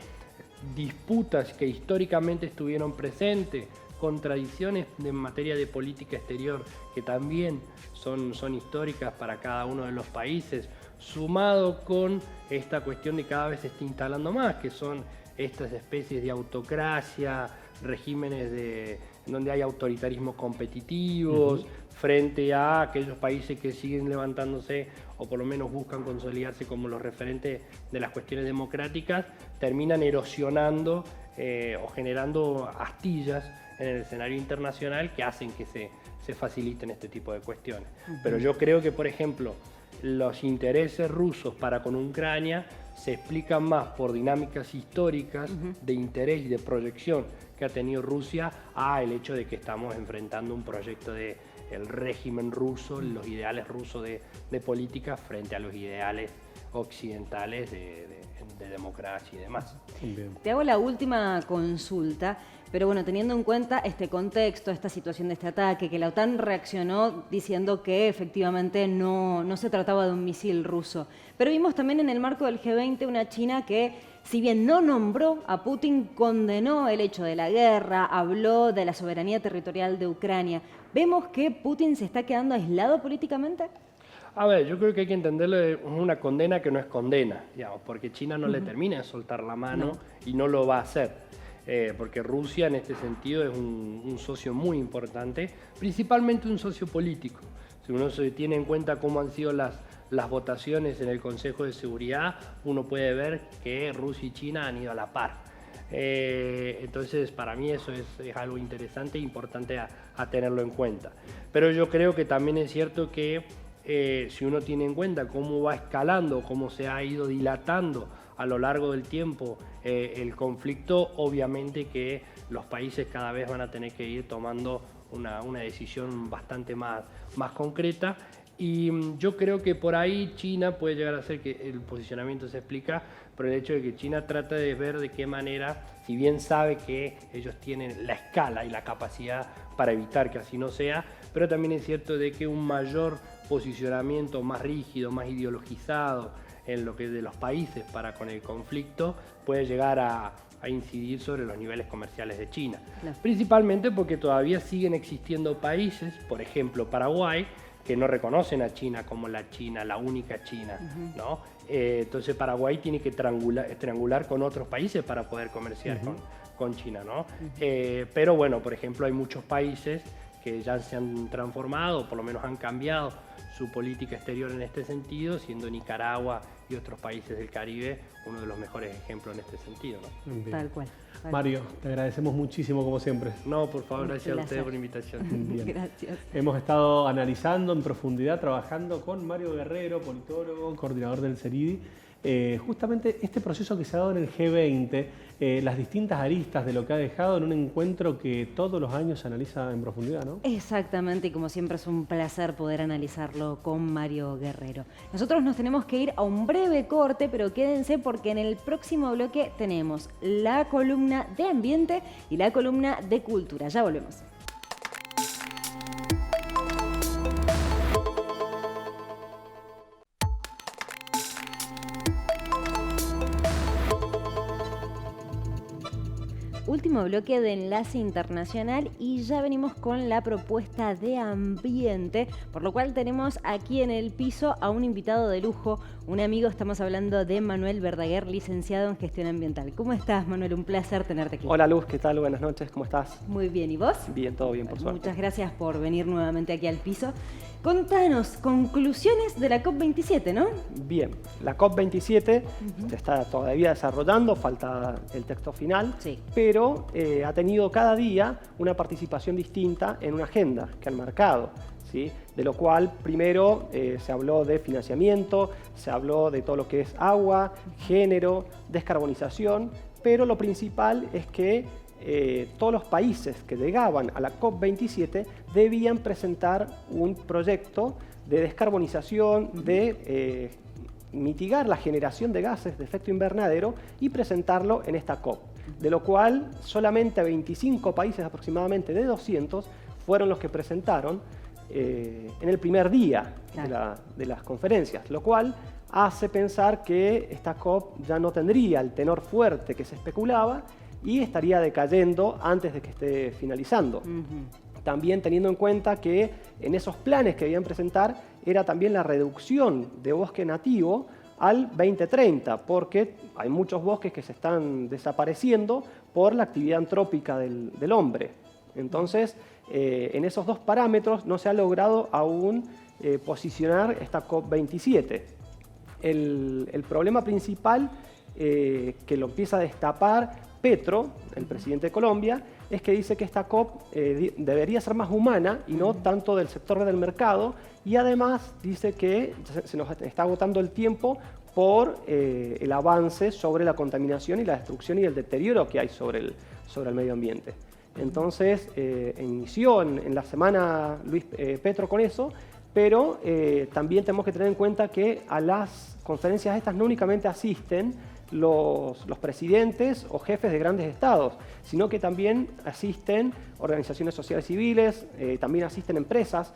disputas que históricamente estuvieron presentes, contradicciones en materia de política exterior que también son históricas para cada uno de los países, sumado con esta cuestión de cada vez se está instalando más, que son estas especies de autocracia, regímenes donde hay autoritarismos competitivos, frente a aquellos países que siguen levantándose o por lo menos buscan consolidarse como los referentes de las cuestiones democráticas, terminan erosionando o generando astillas en el escenario internacional que hacen que se faciliten este tipo de cuestiones. Pero yo creo que, por ejemplo, los intereses rusos para con Ucrania se explican más por dinámicas históricas de interés y de proyección que ha tenido Rusia a el hecho de que estamos enfrentando un proyecto de el régimen ruso, los ideales rusos de política frente a los ideales occidentales de democracia y demás. Bien. Te hago la última consulta, pero bueno, teniendo en cuenta este contexto, esta situación de este ataque, que la OTAN reaccionó diciendo que efectivamente no se trataba de un misil ruso, pero vimos también en el marco del G20 una China que, si bien no nombró a Putin, condenó el hecho de la guerra, habló de la soberanía territorial de Ucrania. ¿Vemos que Putin se está quedando aislado políticamente? A ver, yo creo que hay que entenderlo de una condena que no es condena, digamos, porque China no le termina de soltar la mano y no lo va a hacer. Porque Rusia en este sentido es un socio muy importante, principalmente un socio político. Si uno se tiene en cuenta cómo han sido las votaciones en el Consejo de Seguridad, uno puede ver que Rusia y China han ido a la par. Entonces, para mí eso es algo interesante e importante a tenerlo en cuenta. Pero yo creo que también es cierto que si uno tiene en cuenta cómo va escalando, cómo se ha ido dilatando a lo largo del tiempo el conflicto, obviamente que los países cada vez van a tener que ir tomando una decisión bastante más concreta. Y yo creo que por ahí China puede llegar a ser que el posicionamiento se explica por el hecho de que China trata de ver de qué manera, si bien sabe que ellos tienen la escala y la capacidad para evitar que así no sea, pero también es cierto de que un mayor posicionamiento más rígido, más ideologizado en lo que es de los países para con el conflicto puede llegar a incidir sobre los niveles comerciales de China. Claro. Principalmente porque todavía siguen existiendo países, por ejemplo Paraguay, que no reconocen a China como la única China, ¿no? Entonces Paraguay tiene que triangular con otros países para poder comerciar con China, ¿no? Pero bueno, por ejemplo, hay muchos países que ya se han transformado, por lo menos han cambiado su política exterior en este sentido, siendo Nicaragua y otros países del Caribe uno de los mejores ejemplos en este sentido, ¿no? Bien. Tal cual. Mario, te agradecemos muchísimo como siempre. No, por favor, gracias a placer. ustedes por la invitación. Bien. Gracias. Hemos estado analizando en profundidad, trabajando con Mario Guerrero, politólogo, coordinador del CERIDI, justamente este proceso que se ha dado en el G20, las distintas aristas de lo que ha dejado en un encuentro que todos los años se analiza en profundidad, ¿no? Exactamente, y como siempre es un placer poder analizarlo con Mario Guerrero. Nosotros nos tenemos que ir a un breve corte, pero quédense porque en el próximo bloque tenemos la columna de ambiente y la columna de cultura. Ya volvemos. Último bloque de Enlace Internacional y ya venimos con la propuesta de ambiente, por lo cual tenemos aquí en el piso a un invitado de lujo, un amigo. Estamos hablando de Manuel Verdaguer, licenciado en Gestión Ambiental. ¿Cómo estás, Manuel? Un placer tenerte aquí. Hola Luz, ¿qué tal? Buenas noches, ¿cómo estás? Muy bien, ¿y vos? Bien, todo bien, por suerte. Muchas gracias por venir nuevamente aquí al piso. Contanos, conclusiones de la COP27, ¿no? Bien, la COP27 se está todavía desarrollando, falta el texto final, Sí. pero ha tenido cada día una participación distinta en una agenda que han marcado, ¿sí? De lo cual primero se habló de financiamiento, se habló de todo lo que es agua, género, descarbonización, pero lo principal es que todos los países que llegaban a la COP27 debían presentar un proyecto de descarbonización, de mitigar la generación de gases de efecto invernadero y presentarlo en esta COP. De lo cual solamente 25 países aproximadamente de 200 fueron los que presentaron en el primer día de las conferencias, lo cual hace pensar que esta COP ya no tendría el tenor fuerte que se especulaba y estaría decayendo antes de que esté finalizando. También teniendo en cuenta que en esos planes que debían presentar era también la reducción de bosque nativo al 2030, porque hay muchos bosques que se están desapareciendo por la actividad antrópica del hombre. Entonces, en esos dos parámetros no se ha logrado aún posicionar esta COP27. El problema principal que lo empieza a destapar Petro, el presidente de Colombia, es que dice que esta COP debería ser más humana y no tanto del sector del mercado, y además dice que se nos está agotando el tiempo por el avance sobre la contaminación y la destrucción y el deterioro que hay sobre el medio ambiente. Entonces, inició en la semana Luis Petro con eso, pero también tenemos que tener en cuenta que a las conferencias estas no únicamente asisten los presidentes o jefes de grandes estados, sino que también asisten organizaciones sociales civiles, también asisten empresas.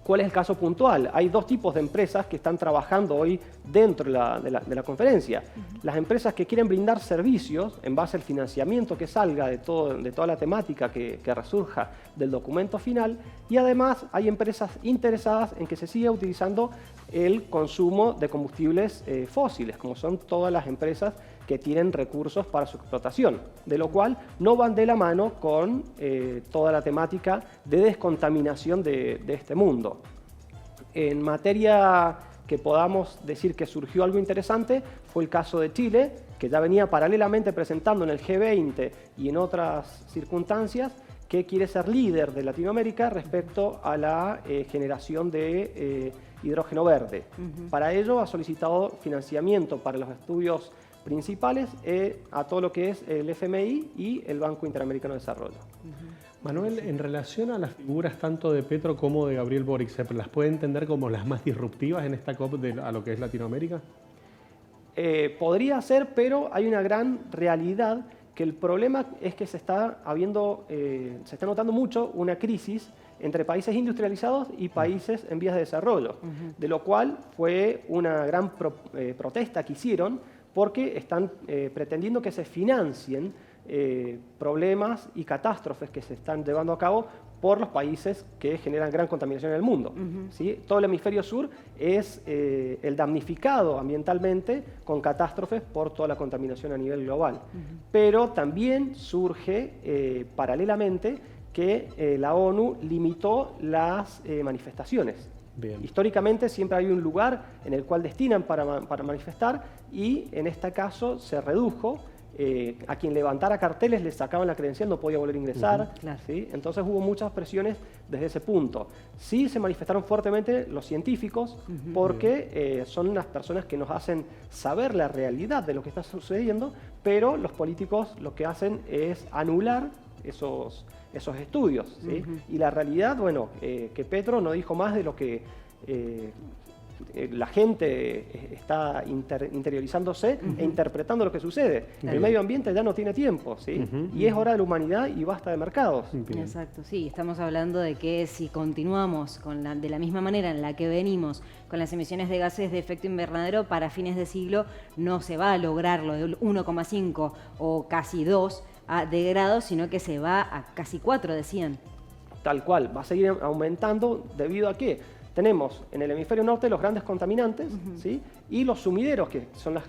¿Cuál es el caso puntual? Hay dos tipos de empresas que están trabajando hoy dentro de la conferencia. Las empresas que quieren brindar servicios en base al financiamiento que salga de toda la temática que resurja del documento final, y además hay empresas interesadas en que se siga utilizando el consumo de combustibles fósiles, como son todas las empresas que tienen recursos para su explotación, de lo cual no van de la mano con toda la temática de descontaminación de este mundo. En materia que podamos decir que surgió algo interesante fue el caso de Chile, que ya venía paralelamente presentando en el G20 y en otras circunstancias que quiere ser líder de Latinoamérica respecto a la generación de hidrógeno verde. Para ello ha solicitado financiamiento para los estudios principales a todo lo que es el FMI y el Banco Interamericano de Desarrollo. Manuel, en relación a las figuras tanto de Petro como de Gabriel Boric, ¿se las puede entender como las más disruptivas en esta COP a lo que es Latinoamérica? Podría ser, pero hay una gran realidad que el problema es que se está notando mucho una crisis entre países industrializados y países en vías de desarrollo, de lo cual fue una gran protesta que hicieron porque están pretendiendo que se financien problemas y catástrofes que se están llevando a cabo por los países que generan gran contaminación en el mundo. ¿Sí? Todo el hemisferio sur es el damnificado ambientalmente con catástrofes por toda la contaminación a nivel global. Pero también surge paralelamente que la ONU limitó las manifestaciones. Bien. Históricamente siempre hay un lugar en el cual destinan para manifestar y en este caso se redujo. A quien levantara carteles le sacaban la credencial, no podía volver a ingresar. Claro. ¿Sí? Entonces hubo muchas presiones desde ese punto. Sí se manifestaron fuertemente los científicos porque son las personas que nos hacen saber la realidad de lo que está sucediendo, pero los políticos lo que hacen es anular esos estudios. ¿Sí? Y la realidad, bueno, que Petro no dijo más de lo que la gente está interiorizándose e interpretando lo que sucede. El medio ambiente ya no tiene tiempo, ¿sí? Y es hora de la humanidad y basta de mercados. Exacto, sí, estamos hablando de que si continuamos de la misma manera en la que venimos con las emisiones de gases de efecto invernadero, para fines de siglo no se va a lograr lo del 1,5 o casi 2 de grados, sino que se va a casi 4, decían. Tal cual, va a seguir aumentando debido a que tenemos en el hemisferio norte los grandes contaminantes, ¿sí? Y los sumideros, que son los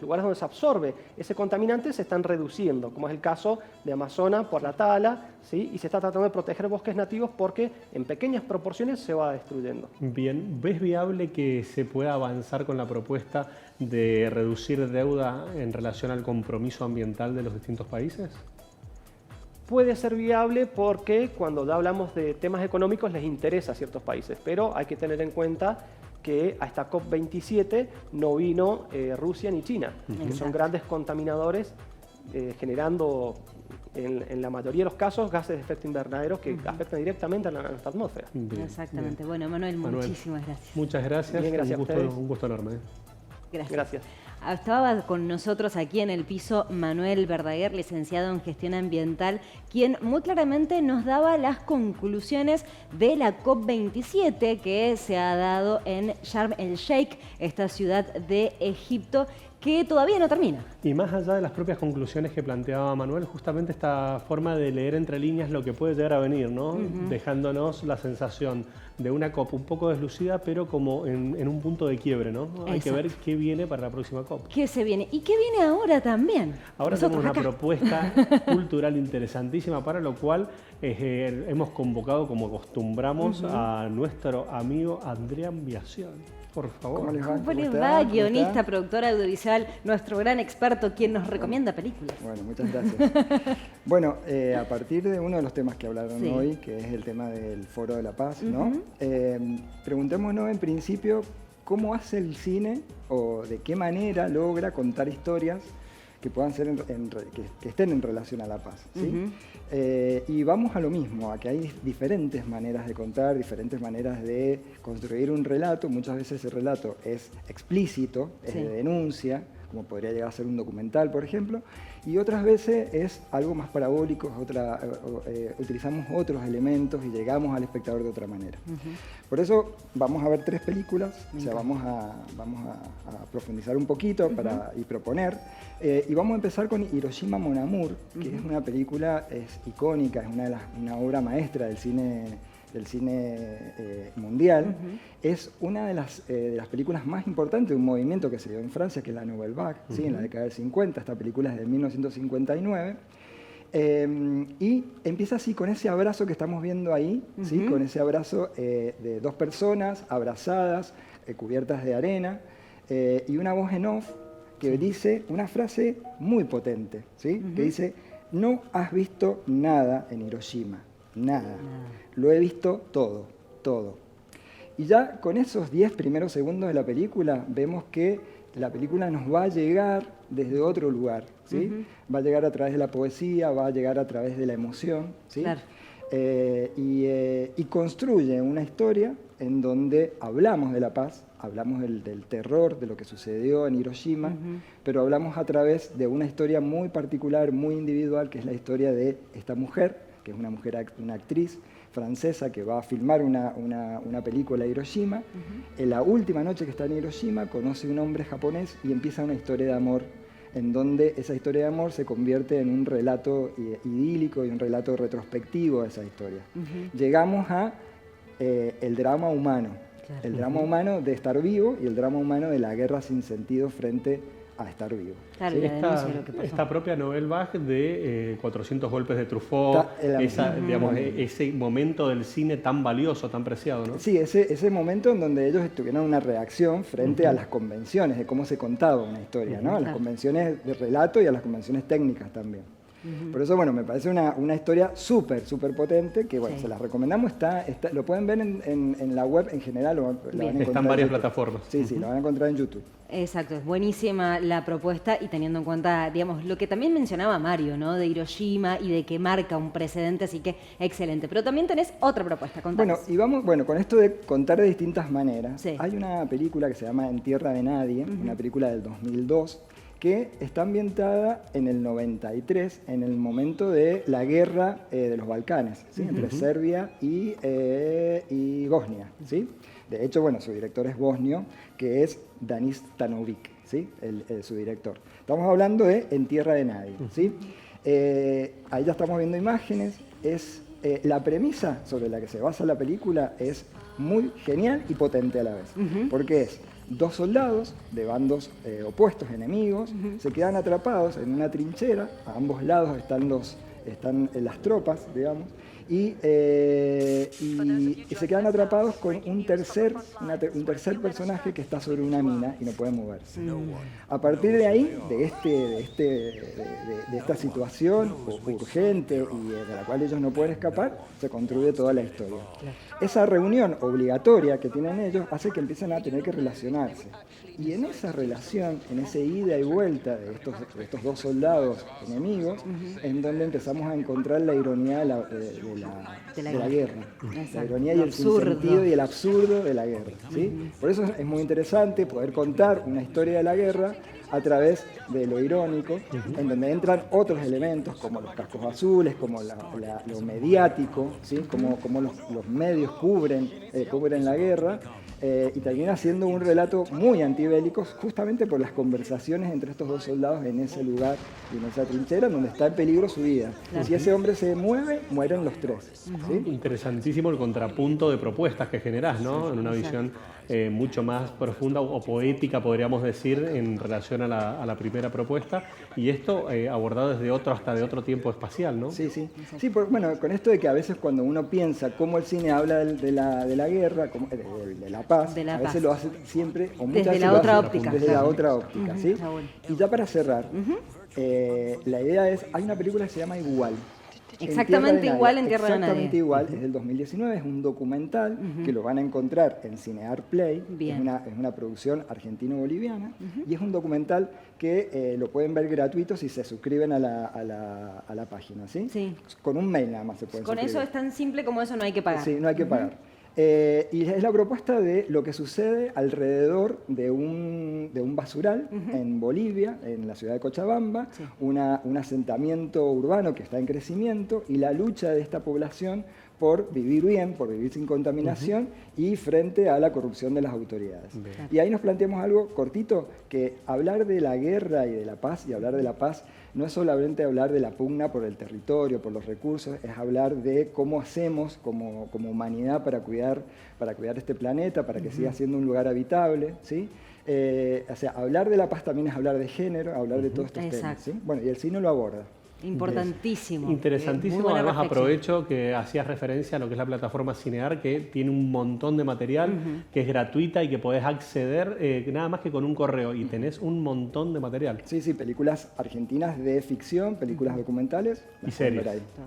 lugares donde se absorbe ese contaminante, se están reduciendo, como es el caso de Amazonas por la tala, ¿sí? Y se está tratando de proteger bosques nativos porque en pequeñas proporciones se va destruyendo. Bien, ¿ves viable que se pueda avanzar con la propuesta de reducir deuda en relación al compromiso ambiental de los distintos países? Puede ser viable porque cuando ya hablamos de temas económicos les interesa a ciertos países, pero hay que tener en cuenta que a esta COP27 no vino Rusia ni China, que son grandes contaminadores generando en la mayoría de los casos gases de efecto invernadero que afectan directamente a nuestra atmósfera. Bien, exactamente. Bien. Bueno, Manuel, muchísimas gracias. Muchas gracias. Bien, gracias un gusto enorme. Gracias. Estaba con nosotros aquí en el piso Manuel Verdaguer, licenciado en Gestión Ambiental, quien muy claramente nos daba las conclusiones de la COP27 que se ha dado en Sharm el Sheikh, esta ciudad de Egipto, que todavía no termina. Y más allá de las propias conclusiones que planteaba Manuel, justamente esta forma de leer entre líneas lo que puede llegar a venir, ¿no? Dejándonos la sensación de una COP un poco deslucida, pero como en un punto de quiebre, ¿no? Hay que ver qué viene para la próxima COP. ¿Qué se viene? ¿Y qué viene ahora también? Ahora tenemos una propuesta cultural interesantísima, para lo cual hemos convocado, como acostumbramos, a nuestro amigo Adrián Biasion. Por favor. ¿Cómo les va? Guionista, productor audiovisual, nuestro gran experto, quien nos recomienda películas. Bueno, muchas gracias. Bueno, a partir de uno de los temas que hablaron hoy, que es el tema del Foro de la Paz, ¿no? Preguntémonos en principio cómo hace el cine o de qué manera logra contar historias que puedan ser que estén en relación a la paz, ¿sí? Y vamos a lo mismo, a que hay diferentes maneras de contar, diferentes maneras de construir un relato. Muchas veces ese relato es explícito, es de denuncia, como podría llegar a ser un documental, por ejemplo, y otras veces es algo más parabólico, utilizamos otros elementos y llegamos al espectador de otra manera. Por eso vamos a ver 3 películas, o sea, vamos a profundizar un poquito y proponer, y vamos a empezar con Hiroshima Mon Amour, que es una película icónica, es una obra maestra del cine mundial. Es una de las películas más importantes de un movimiento que se dio en Francia, que es la Nouvelle Vague, ¿sí? En la década del 50. Esta película es de 1959. Y empieza así con ese abrazo que estamos viendo ahí, ¿sí? Con ese abrazo de 2 personas abrazadas, cubiertas de arena, y una voz en off que dice una frase muy potente, ¿sí? Que dice: no has visto nada en Hiroshima. Nada. Lo he visto todo, todo. Y ya con esos 10 primeros segundos de la película vemos que la película nos va a llegar desde otro lugar, ¿sí? Va a llegar a través de la poesía, va a llegar a través de la emoción, ¿sí? Claro. Y construye una historia en donde hablamos de la paz, hablamos del terror, de lo que sucedió en Hiroshima, pero hablamos a través de una historia muy particular, muy individual, que es la historia de esta mujer, que es una actriz francesa que va a filmar una película de Hiroshima. En la última noche que está en Hiroshima conoce a un hombre japonés y empieza una historia de amor, en donde esa historia de amor se convierte en un relato idílico y un relato retrospectivo de esa historia. Llegamos a el drama humano, el drama humano de estar vivo y el drama humano de la guerra sin sentido frente a estar vivo. Claro, Sí, la denuncia de lo que pasó. esta propia Nouvelle Vague de 400 golpes de Truffaut, digamos, ese momento del cine tan valioso, tan preciado, ¿no? Sí, ese momento en donde ellos tuvieron una reacción frente a las convenciones de cómo se contaba una historia, ¿no? A las convenciones de relato y a las convenciones técnicas también. Por eso, bueno, me parece una historia súper potente, que bueno, se las recomendamos, lo pueden ver en la web en general. Lo van a encontrar Está en varias plataformas. Sí, lo van a encontrar en YouTube. Exacto, es buenísima la propuesta y teniendo en cuenta, digamos, lo que también mencionaba Mario, ¿no? De Hiroshima y de que marca un precedente, así que excelente. Pero también tenés otra propuesta, contanos. Con esto de contar de distintas maneras, Sí. hay una película que se llama En tierra de nadie, una película del 2002, que está ambientada en el 93, en el momento de la guerra de los Balcanes, ¿sí? Entre Serbia y Bosnia, ¿sí? De hecho, bueno, su director es bosnio, que es Danis Tanovic, ¿sí? Su director. Estamos hablando de En tierra de nadie, ¿sí? Ahí ya estamos viendo imágenes. La premisa sobre la que se basa la película es muy genial y potente a la vez, porque es 2 soldados de bandos opuestos, enemigos, se quedan atrapados en una trinchera, a ambos lados están las tropas, digamos, y se quedan atrapados con un tercer personaje que está sobre una mina y no puede moverse. A partir de ahí, de esta situación urgente y de la cual ellos no pueden escapar, se construye toda la historia. Esa reunión obligatoria que tienen ellos hace que empiecen a tener que relacionarse. Y en esa relación, en ese ida y vuelta de estos 2 soldados enemigos, en donde empezamos a encontrar la ironía de la guerra. Exacto. La ironía y el sinsentido y el absurdo de la guerra, ¿sí? Por eso es muy interesante poder contar una historia de la guerra a través de lo irónico, en donde entran otros elementos como los cascos azules, como lo mediático, ¿sí? Como los medios cubren la guerra, y termina siendo un relato muy antibélico, justamente por las conversaciones entre estos 2 soldados en ese lugar y en esa trinchera donde está en peligro su vida. Y si ese hombre se mueve, mueren los 3. ¿Sí? Interesantísimo el contrapunto de propuestas que generás, ¿no? En una visión mucho más profunda o poética, podríamos decir, en relación a la primera propuesta, y esto abordado desde hasta de otro tiempo espacial, ¿no? Sí. Sí, bueno, con esto de que a veces cuando uno piensa cómo el cine habla de la guerra, de la paz, a veces lo hace siempre, o muchas desde veces la lo otra hace óptica. desde la otra óptica, ¿sí? Está bueno. Y ya para cerrar, la idea es, hay una película que se llama Igual, Exactamente igual en Tierra de Nadie. Exactamente igual, es del 2019, es un documental que lo van a encontrar en Cinear Play, es una producción argentino-boliviana, y es un documental que lo pueden ver gratuito si se suscriben a la página, ¿sí? Sí. Con un mail nada más se pueden Con suscribir. eso es tan simple como eso, no hay que pagar. Sí, no hay que pagar. Y es la propuesta de lo que sucede alrededor de un basural en Bolivia, en la ciudad de Cochabamba, un asentamiento urbano que está en crecimiento y la lucha de esta población por vivir bien, por vivir sin contaminación y frente a la corrupción de las autoridades. Y ahí nos planteamos algo cortito, que hablar de la guerra y de la paz, y hablar de la paz no es solamente hablar de la pugna por el territorio, por los recursos, es hablar de cómo hacemos como humanidad para cuidar este planeta, para que siga siendo un lugar habitable, ¿sí? O sea, hablar de la paz también es hablar de género, hablar de todos estos temas, ¿sí? Bueno, y el cine lo aborda. Importantísimo. Interesantísimo. Además, aprovecho que hacías referencia a lo que es la plataforma Cinear, que tiene un montón de material, que es gratuita y que podés acceder nada más que con un correo. Y tenés un montón de material. Sí, sí, películas argentinas de ficción, películas documentales. Y series.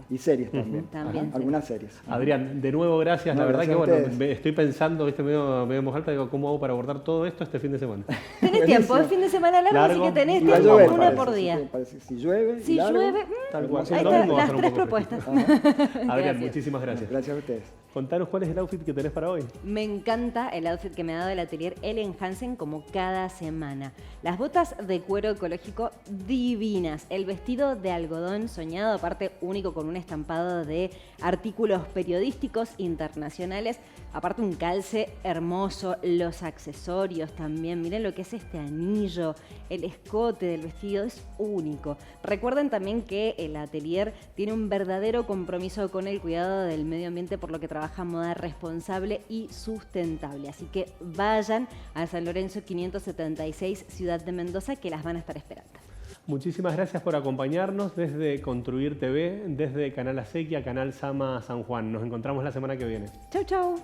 Y series también. También. Algunas series. Adrián, de nuevo gracias. No, la verdad gracias que bueno, estoy pensando, medio en voz alta, digo, ¿cómo hago para abordar todo esto este fin de semana? Tenés tiempo, es fin de semana largo, así que tenés Y va a tiempo, llover, una parece, por día. Si llueve, Si llueve, Tal cual. ahí El están domingo va a las ser un tres poco propuestas. Adrián, Gracias. muchísimas gracias. Gracias a ustedes. Contanos cuál es el outfit que tenés para hoy. Me encanta el outfit que me ha dado el atelier Ellen Hansen como cada semana. Las botas de cuero ecológico divinas. El vestido de algodón soñado, aparte único con un estampado de artículos periodísticos internacionales. Aparte un calce hermoso, los accesorios también. Miren lo que es este anillo, el escote del vestido es único. Recuerden también que el atelier tiene un verdadero compromiso con el cuidado del medio ambiente, por lo que trabaja moda responsable y sustentable. Así que vayan a San Lorenzo 576, Ciudad de Mendoza, que las van a estar esperando. Muchísimas gracias por acompañarnos desde Construir TV, desde Canal Acequia, Canal Sama San Juan. Nos encontramos la semana que viene. Chau, chau.